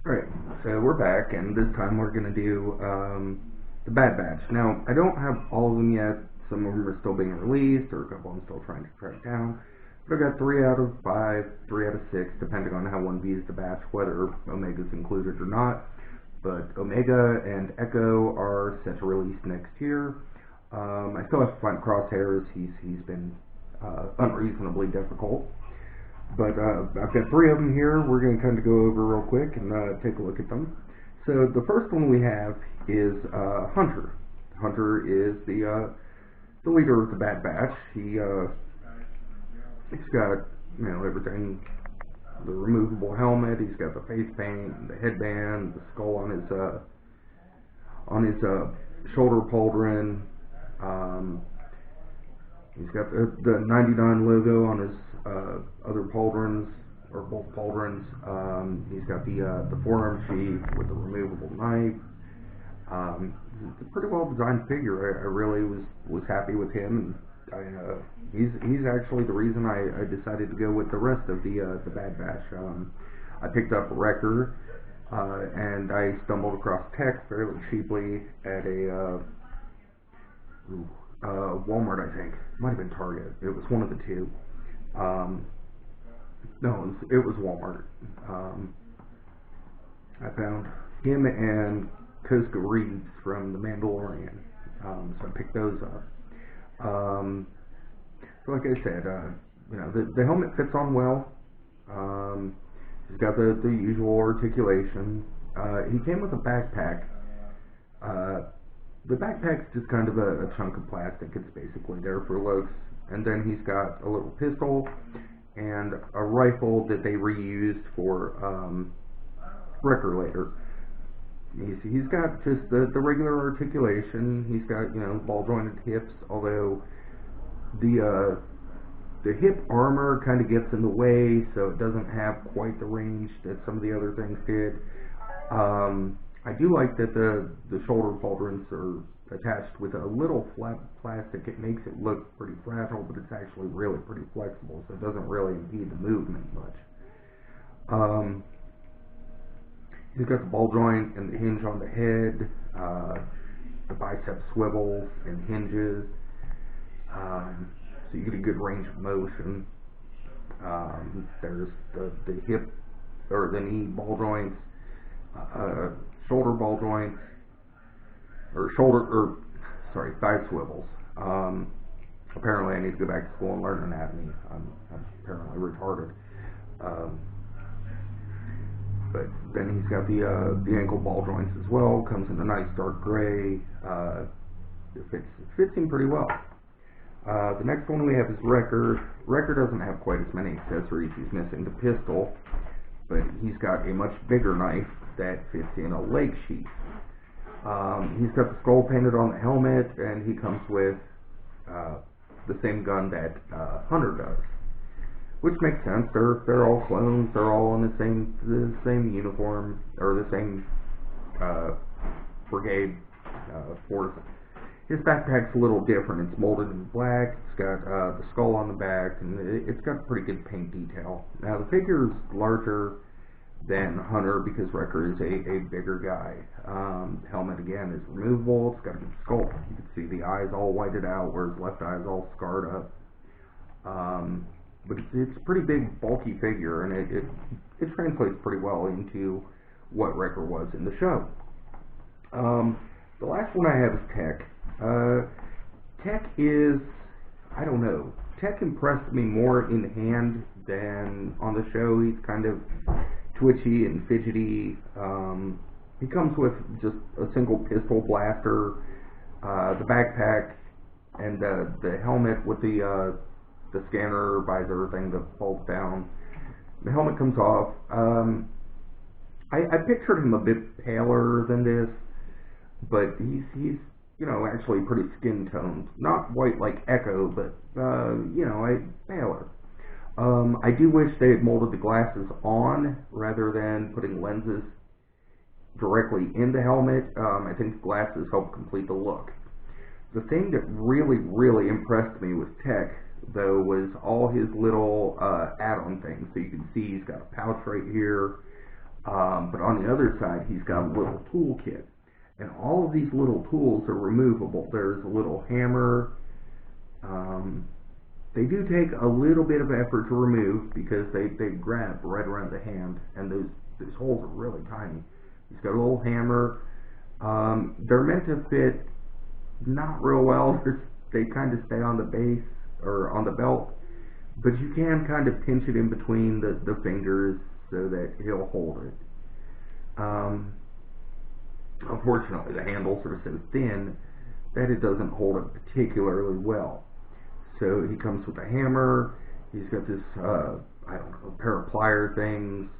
Alright, so we're back, and this time we're going to do the Bad Batch. Now, I don't have all of them yet. Some of them are still being released, or a couple I'm still trying to track down. But I've got 3 out of 5, 3 out of 6, depending on how one views the batch, whether Omega's included or not. But Omega and Echo are set to release next year. I still have to find Crosshairs. He's been unreasonably difficult. But I've got 3 of them here. We're going to kind of go over real quick and take a look at them. So the first one we have is Hunter. Hunter is the leader of the Bad Batch. He's got everything, the removable helmet. He's got the face paint, the headband, the skull on his shoulder pauldron. He's got the 99 logo on his other pauldrons, or both pauldrons. He's got the forearm sheath with the removable knife. It's a pretty well designed figure. I really was happy with him, and he's actually the reason I decided to go with the rest of the Bad Batch. I picked up Wrecker, and I stumbled across Tech fairly cheaply at a Walmart, I think. Might have been Target. It was one of the two. No, it was Walmart. I found him and Koska Reeves from The Mandalorian. So I picked those up. So like I said, the helmet fits on well. He's got the usual articulation. He came with a backpack. The backpack's just kind of a chunk of plastic. It's basically there for looks. And then he's got a little pistol and a rifle that they reused for Wrecker later. He's got just the regular articulation. He's got ball jointed hips, although the hip armor kind of gets in the way, so it doesn't have quite the range that some of the other things did. I do like that the shoulder pauldrons are attached with a little flat plastic. It makes it look pretty fragile, but it's actually really pretty flexible, so it doesn't really impede the movement much. He's got the ball joint and the hinge on the head, the bicep swivels and hinges, so you get a good range of motion. There's the hip or the knee ball joints, shoulder ball joints, thigh swivels. Apparently I need to go back to school and learn anatomy. I'm apparently retarded. But then he's got the ankle ball joints as well. Comes in a nice dark gray. It fits him pretty well. The next one we have is Wrecker. Wrecker doesn't have quite as many accessories. He's missing the pistol, but he's got a much bigger knife that fits in a leg sheath. He's got the skull painted on the helmet, and he comes with the same gun that Hunter does, which makes sense. They're all clones. They're all in the same uniform, or the same brigade force. His backpack's a little different. It's molded in black. It's got the skull on the back, and it's got pretty good paint detail. Now the figure's larger than Hunter because Wrecker is a bigger guy. Helmet again is removable. It's got a good skull. You can see the eyes all whited out, where his left eye is all scarred up. But it's a pretty big, bulky figure, and it translates pretty well into what Wrecker was in the show. The last one I have is Tech. Tech is, I don't know, Tech impressed me more in hand than on the show. He's kind of twitchy and fidgety. He comes with just a single pistol blaster, the backpack, and the helmet with the scanner visor thing that folds down. The helmet comes off. I pictured him a bit paler than this, but he's actually pretty skin toned. Not white like Echo, but paler. I do wish they had molded the glasses on rather than putting lenses directly in the helmet. I think the glasses help complete the look. The thing that really, really impressed me with Tech, though, was all his little add-on things. So you can see he's got a pouch right here. But on the other side, he's got a little toolkit. And all of these little tools are removable. There's a little hammer. They do take a little bit of effort to remove because they grab right around the hand, and those holes are really tiny. He's got a little hammer. They're meant to fit not real well. They kind of stay on the base or on the belt, but you can kind of pinch it in between the fingers so that he'll hold it. Unfortunately, the handles are so thin that it doesn't hold it particularly well. So he comes with a hammer. He's got this, I don't know, pair of plier things.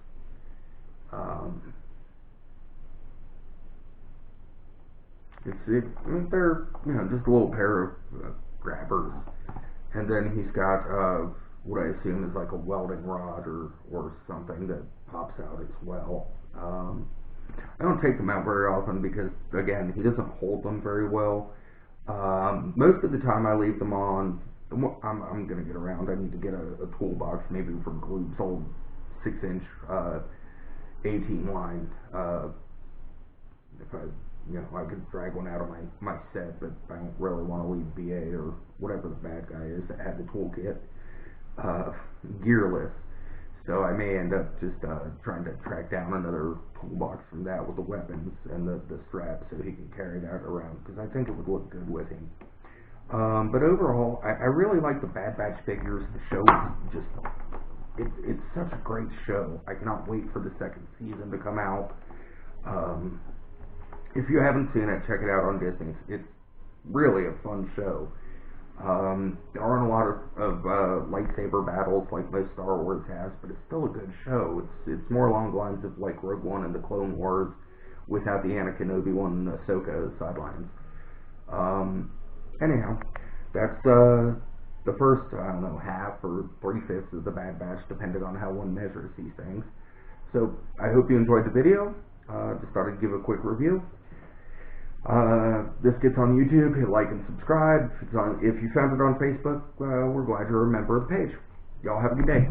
They're, you know, just a little pair of grabbers. And then he's got what I assume is like a welding rod or something that pops out as well. I don't take them out very often because, again, he doesn't hold them very well. Most of the time I leave them on. I'm going to get around. I need to get a toolbox, maybe for Gloob's old 6-inch 18 line. If I could drag one out of my set, but I don't really want to leave BA or whatever the bad guy is that had the toolkit gearless. So I may end up just trying to track down another toolbox from that with the weapons and the strap so he can carry that around, because I think it would look good with him. But overall, I really like the Bad Batch figures. The show is just, it's such a great show. I cannot wait for the second season to come out. If you haven't seen it, check it out on Disney. It's really a fun show. There aren't a lot of lightsaber battles like most Star Wars has, but it's still a good show. It's more along the lines of like Rogue One and the Clone Wars without the Anakin, Obi-Wan, and Ahsoka sidelines. Anyhow, that's the first, I don't know, half or 3/5 of the Bad Batch, depending on how one measures these things. So I hope you enjoyed the video. Just thought I'd give a quick review. This gets on YouTube. Hit like and subscribe. If you found it on Facebook, we're glad you're a member of the page. Y'all have a good day.